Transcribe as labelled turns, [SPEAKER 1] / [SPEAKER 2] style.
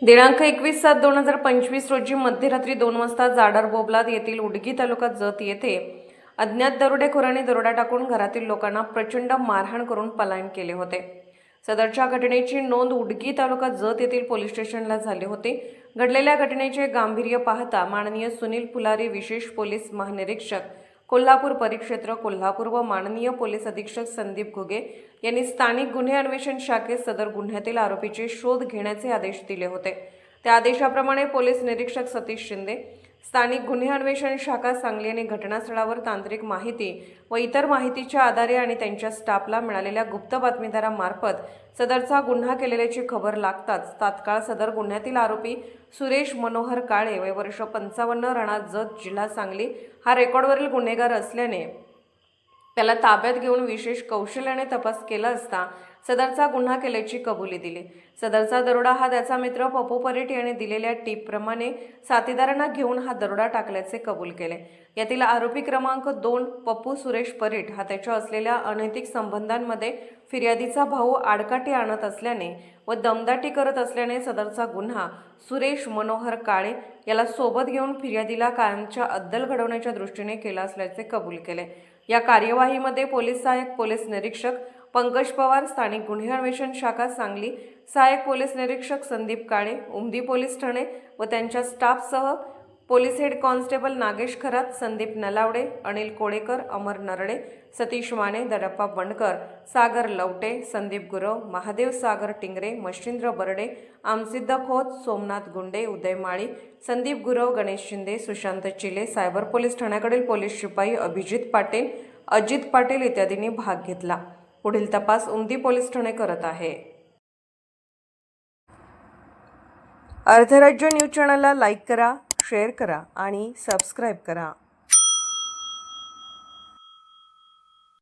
[SPEAKER 1] दिनांक 21/7/2025 रोजी मध्यरात्री 2 वाजता जाडर बोबलाद येथील उडगी तालुका जत येथे अज्ञात दरोडेखोरांनी दरोडा टाकून घरातील लोकांना प्रचंड मारहाण करून पलायन केले होते। सदरच्या घटनेची नोंद उडगी तालुका जत येथील पोलीस स्टेशनला झाली होती। घडलेल्या घटनेचे गांभीर्य पाहता माननीय सुनील पुलारी विशेष पोलीस महानिरीक्षक कोल्हापूर परिक्षेत्र कोल्हापूर व माननीय पोलीस अधीक्षक संदीप घुगे यांनी स्थानिक गुन्हे अन्वेषण शाखेस सदर गुन्ह्यातील आरोपीचे शोध घेण्याचे आदेश दिले होते। त्या आदेशाप्रमाणे पोलीस निरीक्षक सतीश शिंदे, स्थानिक गुन्हे अन्वेषण शाखा सांगली यांनी घटनास्थळावर तांत्रिक माहिती व इतर माहितीच्या आधारे आणि त्यांच्या स्टाफला मिळालेल्या गुप्त बातमीदारामार्फत सदरचा गुन्हा केलेल्याची खबर लागताच तात्काळ सदर गुन्ह्यातील आरोपी सुरेश मनोहर काळे वय वर्ष 55 राणा जत जिल्हा सांगली हा रेकॉर्डवरील गुन्हेगार असल्याने त्याला ताब्यात घेऊन विशेष कौशल्याने तपास केला असता सदरचा गुन्हा केल्याची कबुली दिली। सदरचा दरोडा हा त्याचा मित्र पप्पू परीट याने दिलेल्या टीपप्रमाणे साथीदारांना घेऊन हा दरोडा टाकल्याचे कबूल केले। यातील आरोपी क्रमांक 2 पप्पू सुरेश परीट हा त्याच्या असलेल्या अनैतिक संबंधांमध्ये फिर्यादीचा भाऊ आडकाठी आणत असल्याने व दमदाटी करत असल्याने सदरचा गुन्हा सुरेश मनोहर काळे याला सोबत घेऊन फिर्यादीला कायमच्या अद्दल घडवण्याच्या दृष्टीने केला असल्याचे कबूल केले। या कार्यवाहीमध्ये पोलीस सहाय्यक पोलीस निरीक्षक पंकज पवार, स्थानिक गुन्हे अन्वेषण शाखा सांगली, सहाय्यक पोलीस निरीक्षक संदीप काळे, उमदी पोलीस ठाणे व त्यांच्या स्टाफसह police head constable Nagesh Kharat, Sandeep Nalawade, Anil Kolekar, Amar Narale, Satish Mane, Dadappa Bandkar, Sagar Lavate, Sandeep Gurav, Mahadev Sagar Tingre, Machhindra Barde, Amsiddha Khot, Somnath Gunde, Uday Mali, Sandeep Gurav, Ganesh Shinde, Sushant Chile, cyber police ठाण्याकडील पोलीस शिपाई अभिजित पाटील, अजित पाटील इत्यादींनी भाग घेतला। पुढील तपास उमदी पोलीस ठाणे करत आहे। अर्धराज्य न्यूज चॅनलला लाईक करा, शेअर करा आणि सबस्क्राईब करा।